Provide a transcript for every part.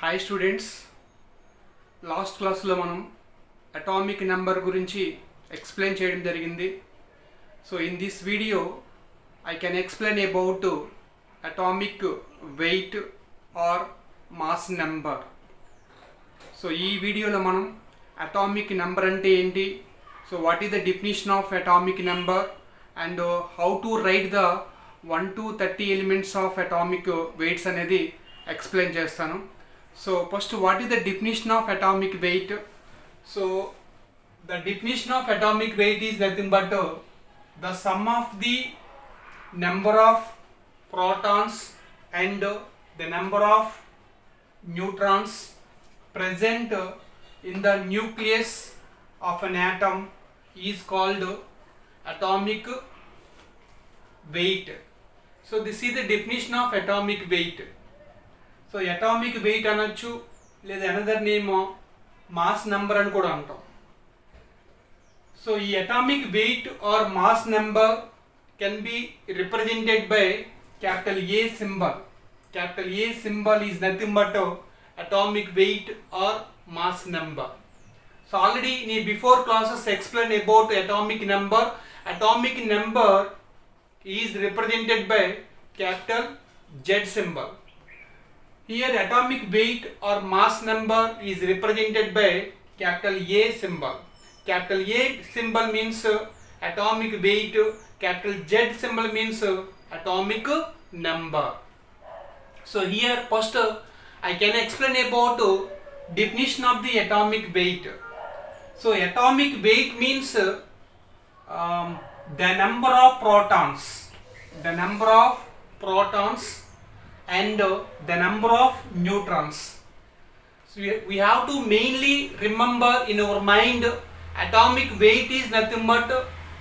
Hi students, last క్లాస్లో మనం atomic number గురించి ఎక్స్ప్లెయిన్ చేయడం జరిగింది. So in this video I can explain about atomic weight or mass number. So ఈ వీడియోలో మనం అటామిక్ నెంబర్ అంటే ఏంటి, so what is the definition of atomic number and how to write the 1 to 30 elements of atomic weights అనేది explain చేస్తాను. So first, what is the definition of atomic weight? So the definition of atomic weight is nothing but the sum of the number of protons and the number of neutrons present in the nucleus of an atom is called atomic weight. So this is the definition of atomic weight. So atomic wait అనొచ్చు, లేదా another name mass number అని కూడా అంటాం. So ఈ atomic weight or mass number can be represented by capital A symbol. Capital A symbol is nothing but atomic weight or mass number. So already నీ before classes explain about atomic number. Atomic number is represented by capital Z symbol. Here atomic weight or mass number is represented by capital A symbol. Capital A symbol means atomic weight, capital Z symbol means atomic number. So here first I can explain about definition of the atomic weight. So atomic weight means the number of protons. The number of protons and the number of neutrons. So we have to mainly remember in our mind atomic weight is nothing but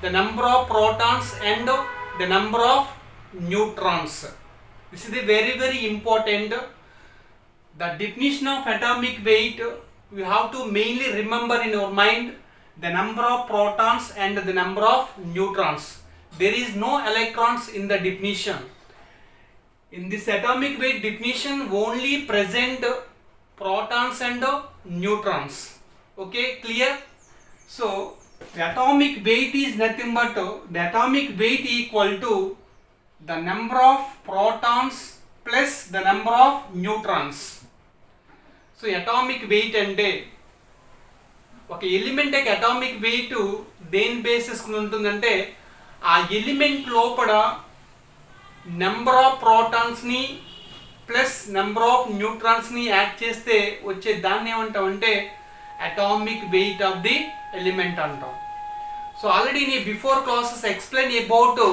the number of protons and the number of neutrons. This is very important. The definition of atomic weight, we have to mainly remember in our mind the number of protons and the number of neutrons. There is no electrons in the definition. In this atomic weight definition only present protons and neutrons. Okay, clear? So the atomic weight is nothing but the atomic weight equal to the number of protons plus the number of neutrons. So atomic weight అంటే ఒక element యొక్క atomic weight దేని basis ఉంటుందంటే ఆ element లోపల number of ప్రోటాన్స్ని plus number of న్యూట్రాన్స్ని add చేస్తే వచ్చే దాన్ని ఏమంటాం అంటే atomic weight of the element అంటాం. సో ఆల్రెడీ నీ before classes explain about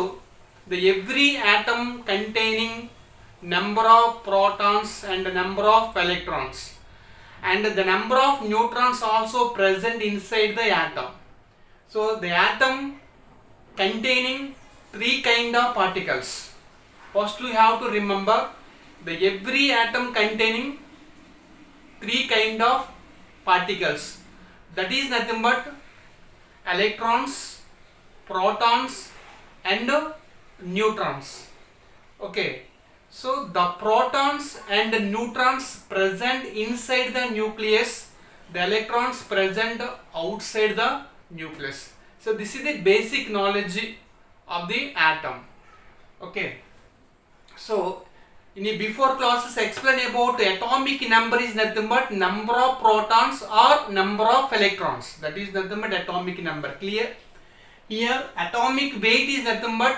the every atom containing number of protons and number of electrons and the number of neutrons also present inside the atom. So the atom containing 3 kind of particles. First we have to remember the every atom containing 3 kind of particles, that is nothing but electrons, protons and neutrons. Okay, so the protons and the neutrons present inside the nucleus, the electrons present outside the nucleus. So this is the basic knowledge of the atom. Okay, so in the before classes explain about atomic number is nothing but number of protons or number of electrons, that is nothing but atomic number. Clear? Here atomic weight is nothing but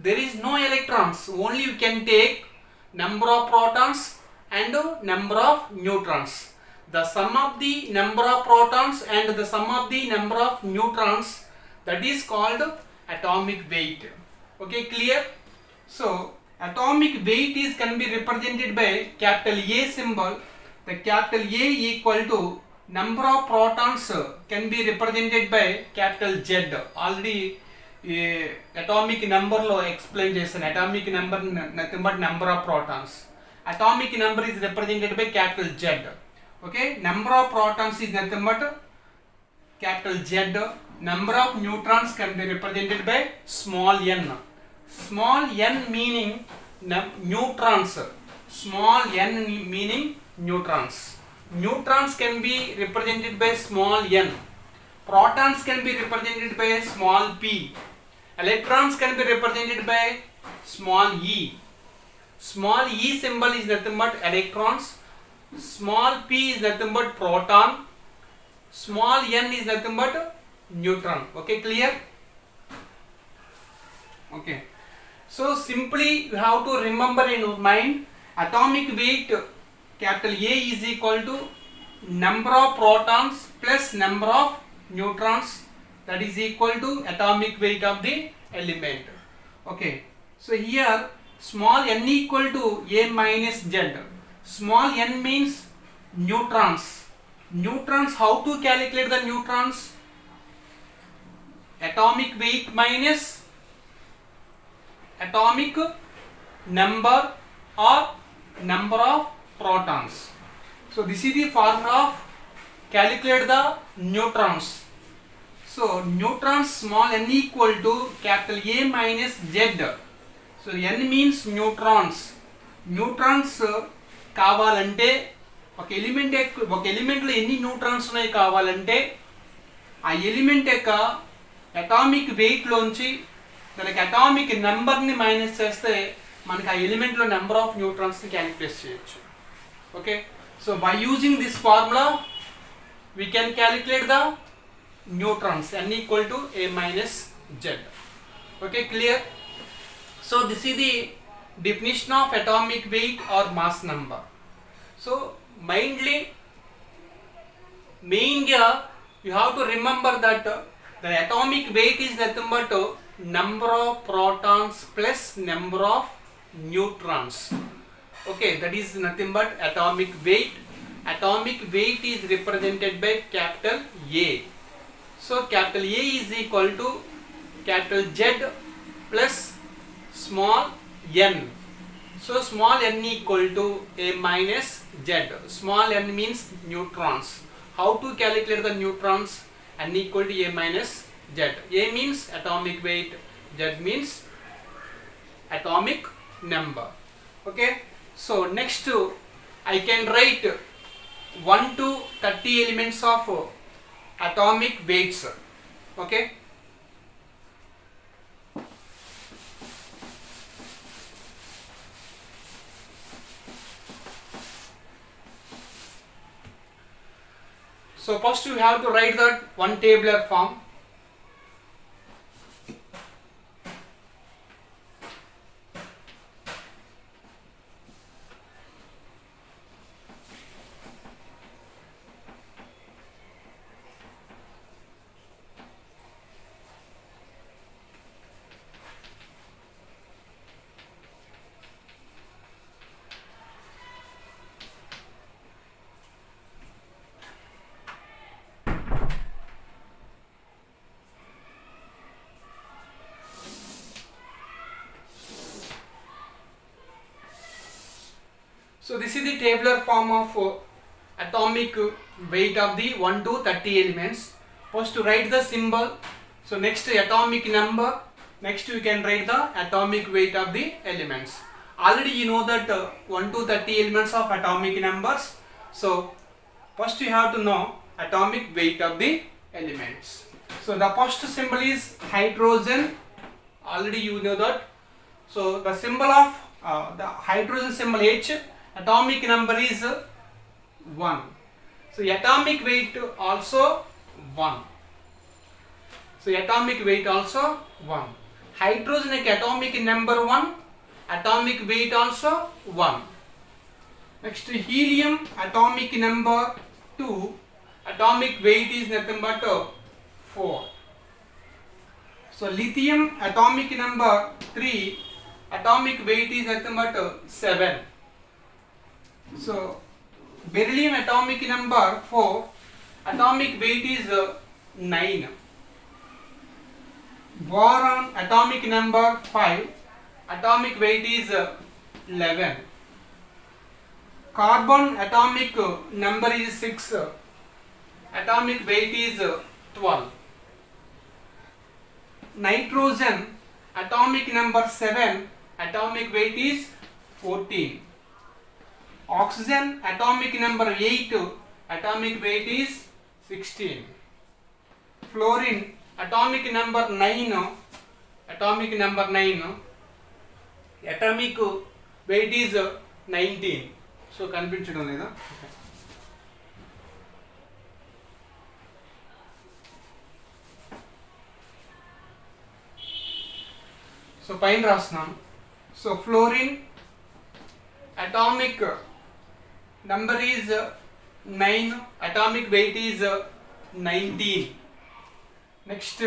there is no electrons, only you can take number of protons and number of neutrons. The sum of the number of protons and the sum of the number of neutrons, that is called atomic weight. Okay, clear? So atomic weight is can be represented by capital A symbol. The capital A equal to number of protons can be represented by capital Z. Already atomic number lo explain చేసాను. Atomic number nothing but number of protons. Atomic number is represented by capital Z. Okay, number of protons is nothing but capital Z. Number of neutrons can be represented by small n. Small n meaning neutrons. small n meaning neutrons. Neutrons can be represented by small n. Protons can be represented by small p. Electrons can be represented by small e. Small e symbol is nothing but electrons. Small p is nothing but proton. Small n is nothing but neutron. Okay, clear? Okay. So simply you have to remember in your mind, atomic weight capital A is equal to number of protons plus number of neutrons, that is equal to atomic weight of the element. Okay. So here small n equal to A minus Z. Small n means neutrons. Neutrons, how to calculate the neutrons? Atomic weight minus atomic number or number of protons. So this is the formula of calculate the neutrons. So neutrons small n equal to capital A minus Z. So n means neutrons. Neutrons కావాలంటే ఒక ఎలిమెంట్లో ఎన్ని neutrons ఉన్నాయి కావాలంటే ఆ element యొక్క atomic వెయిట్లోంచి దానికి atomic నెంబర్ని minus చేస్తే మనకి ఆ ఎలిమెంట్లో నెంబర్ ఆఫ్ న్యూట్రాన్స్ని క్యాలిక్యులేట్ చేయొచ్చు. Okay, so by using this formula we can calculate the neutrons n equal to A minus Z. Okay, clear? So this is the definition of atomic weight or mass number. So mainly you have to remember that the atomic weight is nothing but number of protons plus number of neutrons. Okay, that is nothing but atomic weight. Atomic weight is represented by capital A. So capital A is equal to capital Z plus small n. So small n equal to A minus Z. Small n means neutrons. How to calculate the neutrons? N equal to A minus Z. A means atomic weight, Z means atomic number. Okay, so next I can write 1 to 30 elements of atomic weights. Okay, so first you have to write that one tabular form. So this is the tabular form of atomic weight of the 1 to 30 elements. First to write the symbol. So next atomic number. Next you can write the atomic weight of the elements. Already you know that 1 to 30 elements of atomic numbers. So first you have to know atomic weight of the elements. So the first symbol is hydrogen. Already you know that. So the symbol of the hydrogen symbol H, atomic number is 1. So atomic weight also 1. So atomic weight also 1. Hydrogen atomic number 1, atomic weight also 1. Next helium atomic number 2, atomic weight is nothing but 4. So lithium atomic number 3, atomic weight is nothing but 7. So beryllium atomic number 4, atomic weight is 9. Boron atomic number 5, atomic weight is 11. Carbon atomic number is 6, atomic weight is 12. Nitrogen atomic number 7, atomic weight is 14. Oxygen atomic number 8, atomic weight is 16. Fluorine atomic number 9, atomic weight is 19. So కనిపించడం లేదా? So పైన రాస్తున్నాను. So fluorine atomic number is 9, atomic weight is 19. Next,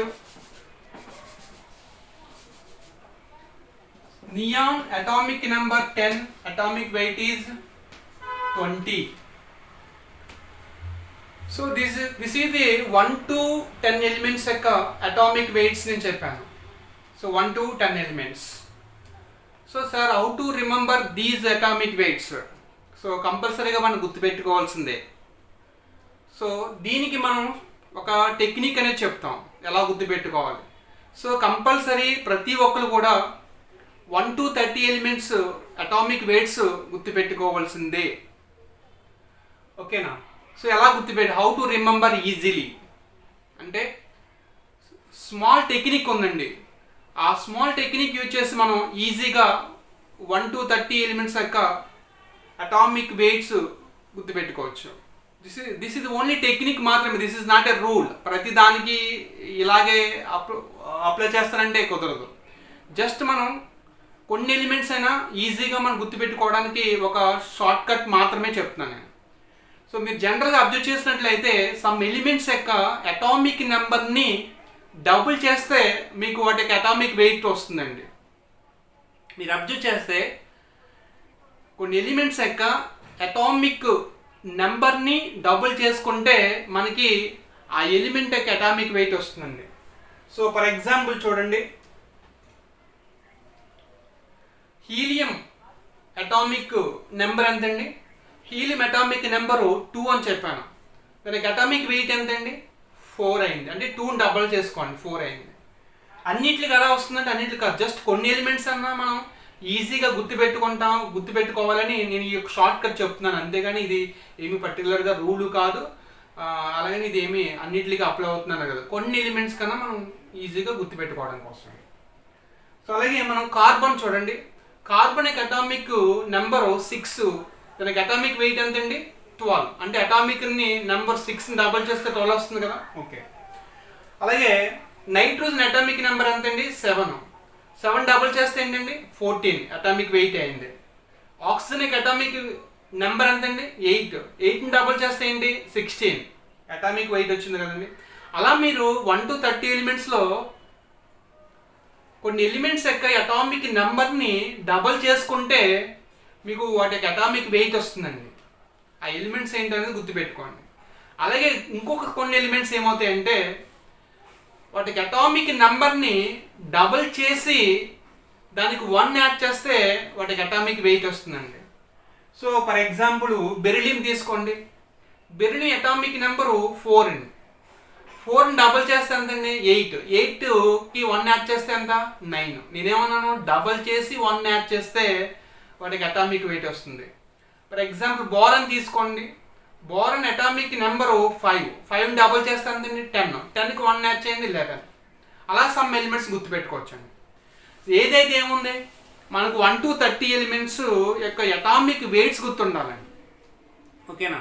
neon atomic number 10, atomic weight is 20. So this is the 1 to 10 elements యొక్క atomic weights నేను చెప్పాను. So 1 to 10 elements. So sir, how to remember these atomic weights? So కంపల్సరీగా మనం గుర్తుపెట్టుకోవాల్సిందే. So దీనికి మనం ఒక technique అనేది చెప్తాం ఎలా గుర్తుపెట్టుకోవాలి. సో కంపల్సరీ ప్రతి ఒక్కరు కూడా 1 to 30 ఎలిమెంట్స్ అటామిక్ వెయిట్స్ గుర్తుపెట్టుకోవాల్సిందే. ఓకేనా? సో ఎలా హౌ టు రిమెంబర్ ఈజీలీ అంటే స్మాల్ టెక్నిక్ ఉందండి. ఆ స్మాల్ టెక్నిక్ యూజ్ చేసి మనం ఈజీగా 1 to 30 ఎలిమెంట్స్ యొక్క అటామిక్ వెయిట్స్ గుర్తుపెట్టుకోవచ్చు. దిస్ ఇస్ ఓన్లీ టెక్నిక్ మాత్రమే, this is not a rule. ప్రతి దానికి ఇలాగే అప్లై చేస్తారంటే కుదరదు. జస్ట్ మనం కొన్ని ఎలిమెంట్స్ అయినా ఈజీగా మనం గుర్తుపెట్టుకోవడానికి ఒక షార్ట్ కట్ మాత్రమే చెప్తున్నాను నేను. సో మీరు జనరల్గా అబ్జర్వ్ చేసినట్లయితే సమ్ ఎలిమెంట్స్ యొక్క అటామిక్ నెంబర్ని డబుల్ చేస్తే మీకు వాటికి అటామిక్ వెయిట్ వస్తుందండి. మీరు అబ్జర్వ్ చేస్తే కొన్ని ఎలిమెంట్స్ యొక్క అటామిక్ నెంబర్ని డబుల్ చేసుకుంటే మనకి ఆ ఎలిమెంట్ యొక్క అటామిక్ వెయిట్ వస్తుందండి. సో ఫర్ ఎగ్జాంపుల్ చూడండి, హీలియం అటామిక్ నెంబర్ ఎంతండి? హీలియం అటామిక్ నెంబరు 2 అని చెప్పాను. దానికి అటామిక్ వెయిట్ ఎంతండి? 4 అయింది. అంటే 2ని డబుల్ చేసుకోండి, 4 అయింది. అన్నిటికి ఎలా వస్తుందంటే అన్నిటికి కాదు, జస్ట్ కొన్ని ఎలిమెంట్స్ అన్నా మనం ఈజీగా గుర్తుపెట్టుకోవాలని నేను ఈ షార్ట్ కట్ చెప్తున్నాను. అంతేగాని ఇది ఏమి పర్టికులర్గా రూలు కాదు, అలాగని ఇది ఏమి అన్నిటికీ అప్లై అవుతున్నాను కదా. కొన్ని ఎలిమెంట్స్ కన్నా మనం ఈజీగా గుర్తుపెట్టుకోవడం కోసం. సో అలాగే మనం కార్బన్ చూడండి, కార్బన్ యొక్క అటామిక్ నెంబరు 6, దానికి అటామిక్ వెయిట్ ఎంతండి? 12. అంటే అటామిక్ని నెంబర్ 6ని డబల్ చేస్తే 12 వస్తుంది కదా. ఓకే. అలాగే నైట్రోజన్ అటామిక్ నెంబర్ ఎంతండి? 7 డబుల్ చేస్తే ఏంటండి? 14 అటామిక్ వెయిట్ అయింది. ఆక్సిజన్ అటామిక్ నెంబర్ ఎంతండి? 8ని డబుల్ చేస్తే ఏంటి? 16 అటామిక్ వెయిట్ వచ్చింది కదండి. అలా మీరు 1 to 30 ఎలిమెంట్స్లో కొన్ని ఎలిమెంట్స్ యొక్క అటామిక్ నెంబర్ని డబుల్ చేసుకుంటే మీకు వాటి యొక్క అటామిక్ వెయిట్ వస్తుందండి. ఆ ఎలిమెంట్స్ ఏంటనేది గుర్తుపెట్టుకోండి. అలాగే ఇంకొక కొన్ని ఎలిమెంట్స్ ఏమవుతాయంటే వాటికి అటామిక్ నెంబర్ని డబుల్ చేసి దానికి 1 యాడ్ చేస్తే వాటికి అటామిక్ వెయిట్ వస్తుందండి. సో ఫర్ ఎగ్జాంపుల్ బెరిలియం తీసుకోండి, బెరిలియం అటామిక్ నెంబరు 4 అండి. 4ని డబుల్ చేస్తే ఎంతండి? 8కి 1 యాడ్ చేస్తే ఎంత? 9. నేనేమన్నాను? డబుల్ చేసి 1 యాడ్ చేస్తే వాటికి అటామిక్ వెయిట్ వస్తుంది. ఫర్ ఎగ్జాంపుల్ బోరాన్ తీసుకోండి, బోరాన్ అటామిక్ నెంబరు 5ని డబుల్ చేస్తే ఎంతండి? 10కి 1 యాడ్ చేయండి 11. అలా సమ్ ఎలిమెంట్స్ గుర్తుపెట్టుకోవచ్చండి. ఏదైతే ఏముంది మనకు 1 to 30 ఎలిమెంట్స్ యొక్క అటామిక్ వెయిట్స్ గుర్తుండాలండి. ఓకేనా?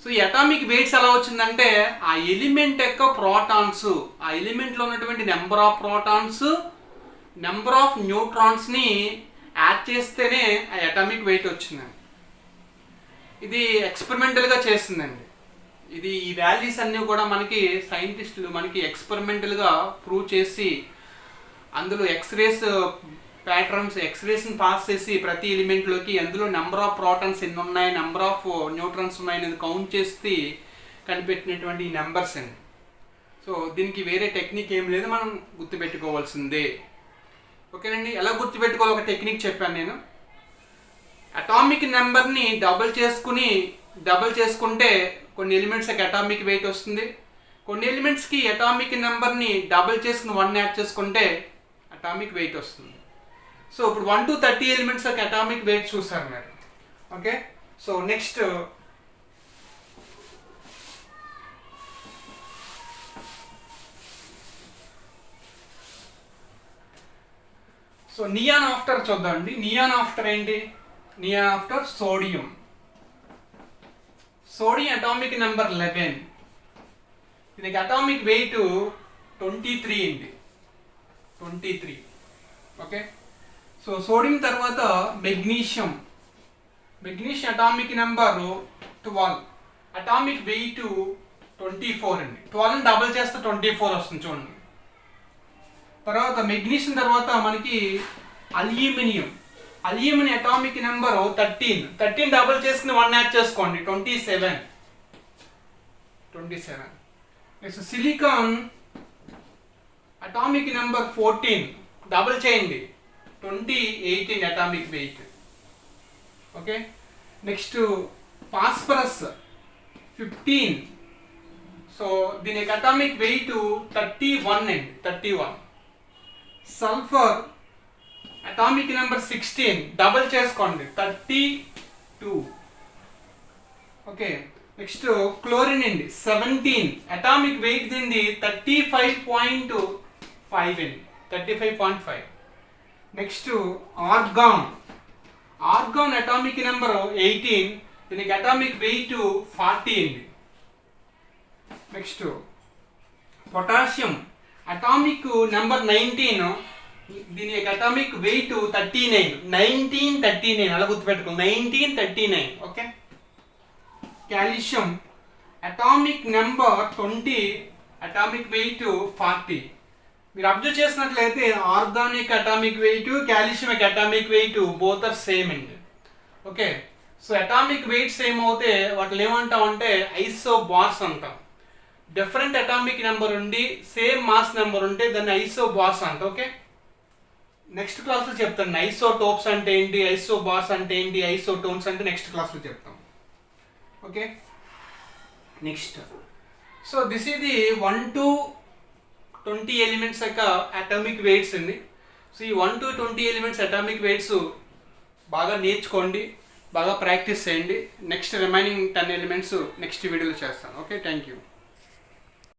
సో ఈ అటామిక్ వెయిట్స్ ఎలా వచ్చిందంటే ఆ ఎలిమెంట్ యొక్క ప్రోటాన్స్, ఆ ఎలిమెంట్లో ఉన్నటువంటి number of protons, number of న్యూట్రాన్స్ని యాడ్ చేస్తేనే ఆ అటామిక్ వెయిట్ వచ్చిందండి. ఇది ఎక్స్పెరిమెంటల్గా చేస్తుందండి. ఇది ఈ వాల్యూస్ అన్నీ కూడా మనకి సైంటిస్టులు మనకి ఎక్స్పెరిమెంటల్గా ప్రూవ్ చేసి అందులో ఎక్స్రేస్ ప్యాటర్న్స్, ఎక్స్రేస్ని పాస్ చేసి ప్రతి ఎలిమెంట్లోకి అందులో నెంబర్ ఆఫ్ ప్రోటాన్స్ ఎన్ని ఉన్నాయి, నెంబర్ ఆఫ్ న్యూట్రాన్స్ ఉన్నాయి అనేది కౌంట్ చేసి కనిపెట్టినటువంటి ఈ నెంబర్స్ అండి. సో దీనికి వేరే టెక్నిక్ ఏం లేదు, మనం గుర్తుపెట్టుకోవాల్సిందే. ఓకేనండి. ఎలా గుర్తుపెట్టుకోవాలి ఒక టెక్నిక్ చెప్పాను నేను. అటామిక్ నెంబర్ని డబుల్ చేసుకుంటే కొన్ని ఎలిమెంట్స్కి అటామిక్ వెయిట్ వస్తుంది. కొన్ని ఎలిమెంట్స్కి అటామిక్ నెంబర్ని డబుల్ చేసుకుని 1 యాడ్ చేసుకుంటే అటామిక్ వెయిట్ వస్తుంది. సో ఇప్పుడు 1 to 30 ఎలిమెంట్స్ యొక్క అటామిక్ వెయిట్ చూసారు మీరు. Okay. So next so neon after చూద్దామండి. నియాన్ ఆఫ్టర్ ఏంటి? Neon after sodium. Sodium atomic number 11. దీనికి అటామిక్ వెయిట్ 23 అండి, 23. ఓకే. సో సోడియం తర్వాత magnesium. Magnesium atomic number 12, atomic weight 24 అండి. 12 డబుల్ చేస్తే 24 వస్తుంది చూడండి. తర్వాత మెగ్నీషియం తర్వాత మనకి aluminium. Aluminium atomic number 13. 13 double చేసుకుని 1 యాడ్ చేసుకోండి, 27. Next silicon atomic number 14 double చేయండి, 18 atomic weight. Okay. Next phosphorus 15. So దీనికి అటామిక్ వెయిట్ 31 అండి, 31. సల్ఫర్ అటామిక్ నెంబర్ 16 డబుల్ చేసుకోండి, 32. ఓకే. నెక్స్ట్ క్లోరిన్ అండి 17, అటామిక్ వెయిట్ దీనిది 35.5 అండి, 35.5. Next organ. Organ atomic number 18, దీనికి అటామిక్ వెయిట్ 40 అండి. నెక్స్ట్ పొటాషియం అటామిక్ నెంబర్ 19, దీని యొక్క అటామిక్ వెయిట్ 39, 1939 అలా గుర్తుపెట్టుకో, 1939. Okay. Calcium atomic number 20, atomic weight 40. మీరు అబ్జర్వ్ చేసినట్లయితే organic atomic weight, calcium atomic weight both are same అండి. Okay. So atomic weight same అవుతే వాటిని ఏమంటాం అంటే ఐసోబార్స్ అంటాం. డిఫరెంట్ అటామిక్ నెంబర్ ఉండి సేమ్ మాస్ నెంబర్ ఉంటే దాన్ని ఐసోబార్స్ అంట. ఓకే. నెక్స్ట్ క్లాస్లో చెప్తాను ఐసోటోప్స్ అంటే ఏంటి, ఐసోబార్స్ అంటే ఏంటి, ఐసోటోన్స్ అంటే నెక్స్ట్ క్లాస్లో చెప్తాం. Okay. Next so this is the 1 to 20 elements యొక్క అటామిక్ వెయిట్స్ అండి. సో ఈ 1 to 20 ఎలిమెంట్స్ అటామిక్ వెయిట్స్ బాగా నేర్చుకోండి, బాగా ప్రాక్టీస్ చేయండి. నెక్స్ట్ రిమైనింగ్ 10 ఎలిమెంట్స్ నెక్స్ట్ వీడియోలో చేస్తాను. ఓకే. Thank you.